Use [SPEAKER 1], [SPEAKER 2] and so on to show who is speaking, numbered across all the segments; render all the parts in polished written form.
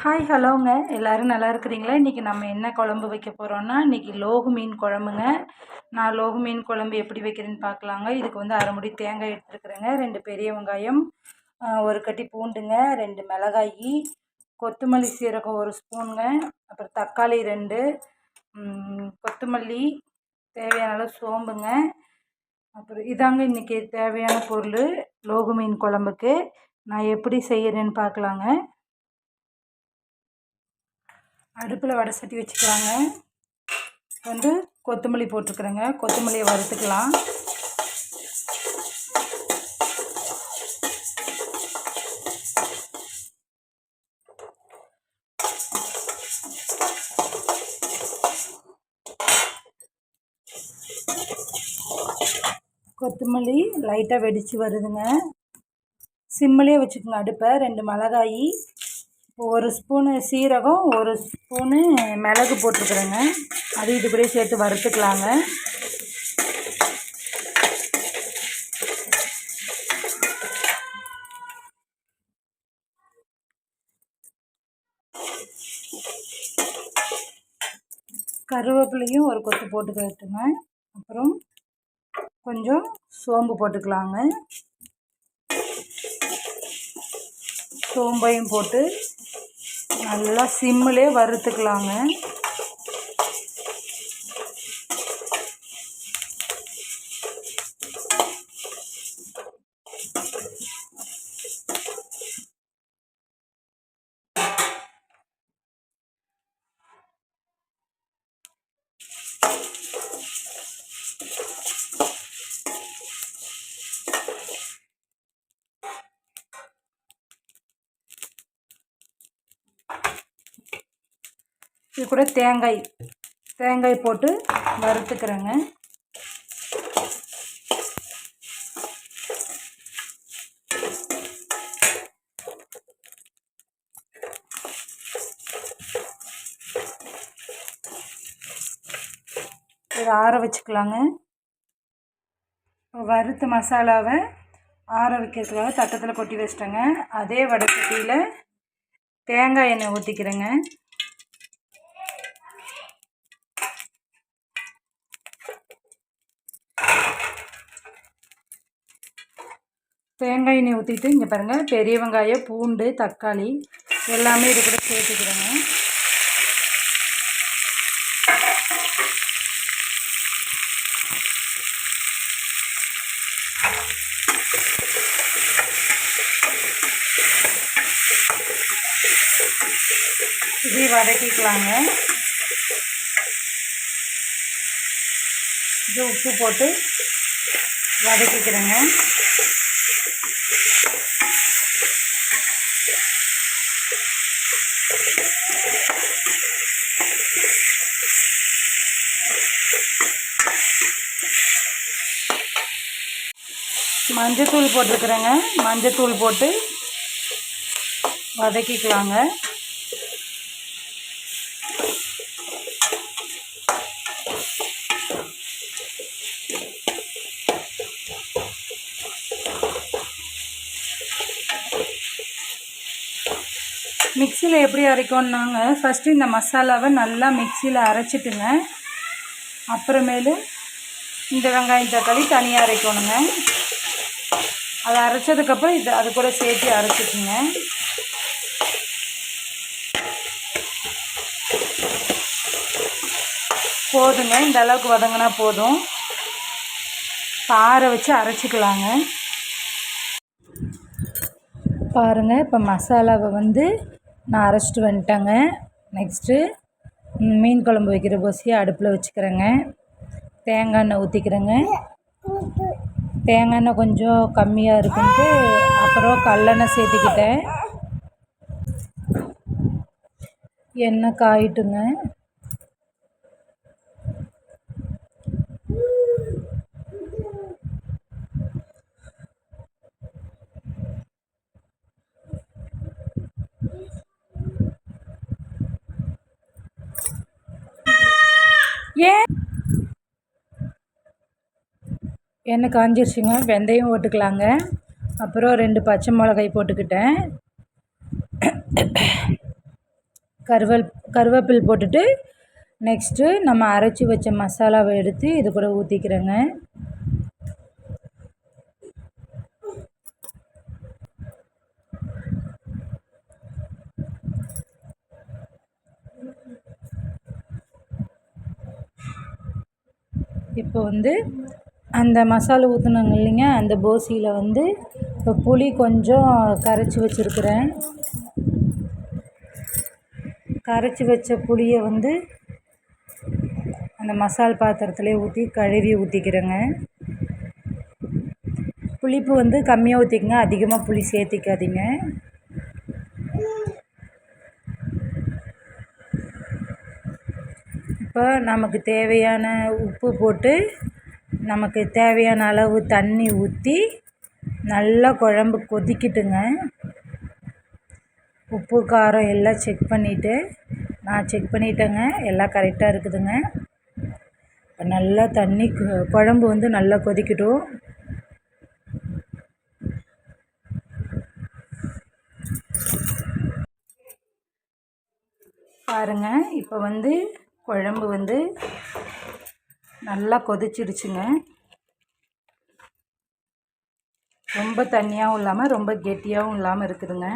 [SPEAKER 1] Hi ஹலோங்க. எல்லோரும் நல்லா இருக்கிறீங்களா? இன்றைக்கி நம்ம என்ன குழம்பு வைக்க போகிறோன்னா, இன்றைக்கி லோகு மீன் குழம்புங்க. நான் லோகு மீன் குழம்பு எப்படி வைக்கிறேன்னு பார்க்கலாங்க. இதுக்கு வந்து அரை முடி தேங்காய் எடுத்துருக்குறேங்க, 2 பெரிய வெங்காயம், ஒரு கட்டி பூண்டுங்க, 2 மிளகாய், கொத்தமல்லி சீரகம் 1 ஸ்பூனுங்க, அப்புறம் தக்காளி 2, கொத்தமல்லி, தேவையான அளவு சோம்புங்க. அப்புறம் இதாங்க இன்றைக்கி தேவையான பொருள் லோகு மீன் குழம்புக்கு. நான் எப்படி செய்கிறேன்னு பார்க்கலாங்க. அடுப்பில் வடை சட்டி வச்சுக்கலாங்க. வந்து கொத்தமல்லி போட்டுருக்குறேங்க. கொத்தமல்லியை வறுத்துக்கலாம். கொத்தமல்லி லைட்டாக வெடித்து வருதுங்க. சிம்மிலே வச்சுக்கோங்க அடுப்பை. 2 மிளகாய், 1 ஸ்பூனு சீரகம், 1 ஸ்பூனு மிளகு போட்டுருக்குறேங்க. அது இது கூட சேர்த்து வறுத்துக்கலாங்க. கருவேப்பிலையும் ஒரு கொத்து போட்டுக்கட்டுங்க. அப்புறம் கொஞ்சம் சோம்பு போட்டுக்கலாங்க. சோம்பையும் போட்டு நல்லா சிம்மிலே வறுத்துக்கலாங்க. இது கூட தேங்காய் போட்டு வறுத்துக்கிறேங்க. இதை ஆற வச்சுக்கலாங்க. வறுத்த மசாலாவை ஆற வைக்கிறதுக்காக தட்டத்தில் கொட்டி வச்சிட்டேங்க. அதே வடைச்சட்டியில் தேங்காய் எண்ணெய் ஊற்றிக்கிறேங்க. தேங்காய் எண்ணெய் ஊற்றிட்டு இங்கே பாருங்கள், பெரிய வெங்காயம், பூண்டு, தக்காளி எல்லாமே இது கூட சேர்த்துக்கிறேங்க. இதையும் வதக்கிக்கலாங்க. இது உப்பு போட்டு வதக்கிக்கிறேங்க. மஞ்சத்தூள் போட்டிருக்குறேங்க. மஞ்சத்தூள் போட்டு வதக்கிக்கலாங்க. மிக்சியில் எப்படி அரைக்கணுன்னாங்க, ஃபஸ்ட்டு இந்த மசாலாவை நல்லா மிக்சியில் அரைச்சிட்டுங்க, அப்புறமேலு இந்த வெங்காயம் தக்காளி தனியாக அரைக்கணுங்க. அதை அரைச்சதுக்கப்புறம் அது கூட சேர்த்து அரைச்சிட்டுங்க. போதுங்க, இந்த அளவுக்கு வதங்கினா போதும். ஆற வச்சு அரைச்சிக்கலாங்க. பாருங்கள், இப்போ மசாலாவை வந்து நான் அரைச்சிட்டு வந்துட்டேங்க. நெக்ஸ்ட்டு மீன் குழம்பு வைக்கிற போசியை அடுப்பில் வச்சுக்கிறேங்க. தேங்காய் எண்ணெய் ஊற்றிக்கிறேங்க. தேங்காய் எண்ணெய் கொஞ்சம் கம்மியாக இருக்குன்ட்டு அப்புறம் கல்லெண்ணெய் சேர்த்துக்கிட்டேன். எண்ணெய் காயிட்டுங்க. எண்ணெய் காஞ்சிருச்சுங்க. வெந்தயம் போட்டுக்கலாங்க. அப்புறம் 2 பச்சை மிளகாய் போட்டுக்கிட்டேன். கருவேப்பில் போட்டுட்டு நெக்ஸ்ட்டு நம்ம அரைச்சி வச்ச மசாலாவை எடுத்து இது கூட ஊற்றிக்கிறேங்க. இப்போ வந்து அந்த மசாலா ஊற்றுனாங்க இல்லைங்க, அந்த போசியில் வந்து இப்போ புளி கொஞ்சம் கரைச்சி வச்சுருக்கிறேன். கரைச்சி வச்ச புளியை வந்து அந்த மசால் பாத்திரத்துலேயே ஊற்றி கழுவி ஊற்றிக்கிறேங்க. புளிப்பு வந்து கம்மியாக ஊற்றிக்கங்க, அதிகமாக புளி சேர்த்திக்காதீங்க. இப்போ நமக்கு தேவையான உப்பு போட்டு நமக்கு தேவையான அளவு தண்ணி ஊற்றி நல்லா குழம்பு கொதிக்கட்டுங்க. உப்பு காரம் எல்லாம் செக் பண்ணிவிட்டு நான் செக் பண்ணிட்டேங்க, எல்லாம் கரெக்டாக இருக்குதுங்க. நல்லா தண்ணி குழம்பு வந்து நல்லா கொதிக்கட்டும். பாருங்கள், இப்போ வந்து குழம்பு வந்து நல்லா கொதிச்சிடுச்சுங்க. ரொம்ப தண்ணியாகவும் இல்லாமல் ரொம்ப கெட்டியாகவும் இல்லாமல் இருக்குதுங்க.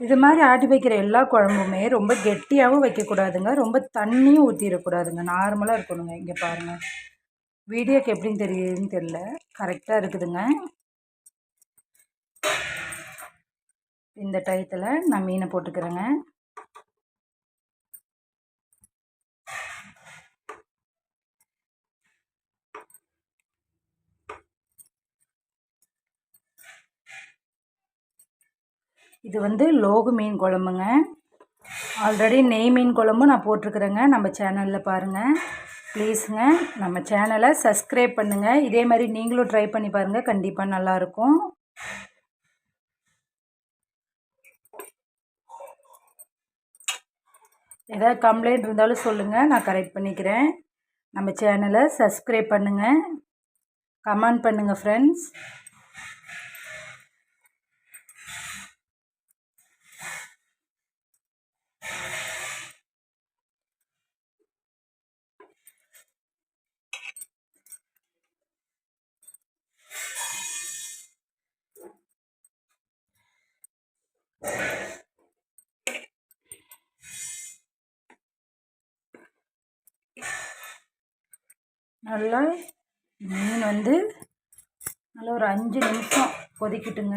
[SPEAKER 1] இது மாதிரி ஆட்டி வைக்கிற எல்லா குழம்புமே ரொம்ப கெட்டியாகவும் வைக்கக்கூடாதுங்க, ரொம்ப தண்ணியும் ஊற்றிடக்கூடாதுங்க, நார்மலாக இருக்கணுங்க. இங்கே பாருங்கள், வீடியோக்கு எப்படின்னு தெரியுதுன்னு தெரில, கரெக்டாக இருக்குதுங்க. இந்த டயத்தில் நான் மீனை போட்டுக்கிறேங்க. இது வந்து லோகு மீன் குழம்புங்க. ஆல்ரெடி நெய் மீன் குழம்பும் நான் போட்டிருக்கிறேங்க, நம்ம சேனலில் பாருங்கள். ப்ளீஸுங்க நம்ம சேனலை சப்ஸ்கிரைப் பண்ணுங்கள். இதே மாதிரி நீங்களும் ட்ரை பண்ணி பாருங்கள், கண்டிப்பாக நல்லாயிருக்கும். ஏதாவது கம்ப்ளைண்ட் இருந்தாலும் சொல்லுங்கள், நான் கரெக்ட் பண்ணிக்கிறேன். நம்ம சேனலை சப்ஸ்கிரைப் பண்ணுங்கள், கமெண்ட் பண்ணுங்கள் ஃப்ரெண்ட்ஸ். நல்லா மீன் வந்து நல்லா ஒரு 5 நிமிஷம் கொதிக்கட்டுங்க.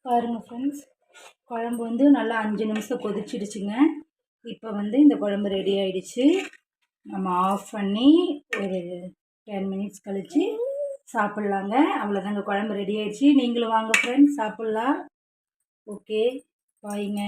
[SPEAKER 1] பாருங்கள் ஃப்ரெண்ட்ஸ், குழம்பு வந்து நல்லா 5 நிமிஷம் கொதிச்சிடுச்சுங்க. இப்போ வந்து இந்த குழம்பு ரெடி ஆகிடுச்சு. நம்ம ஆஃப் பண்ணி ஒரு 10 மினிட்ஸ் கழித்து சாப்பிட்லாங்க. அவ்வளோதாங்க, குழம்பு ரெடி ஆகிடுச்சு. நீங்களும் வாங்க ஃப்ரெண்ட்ஸ், சாப்பிட்லாம். ஓகே, பாய்ங்க.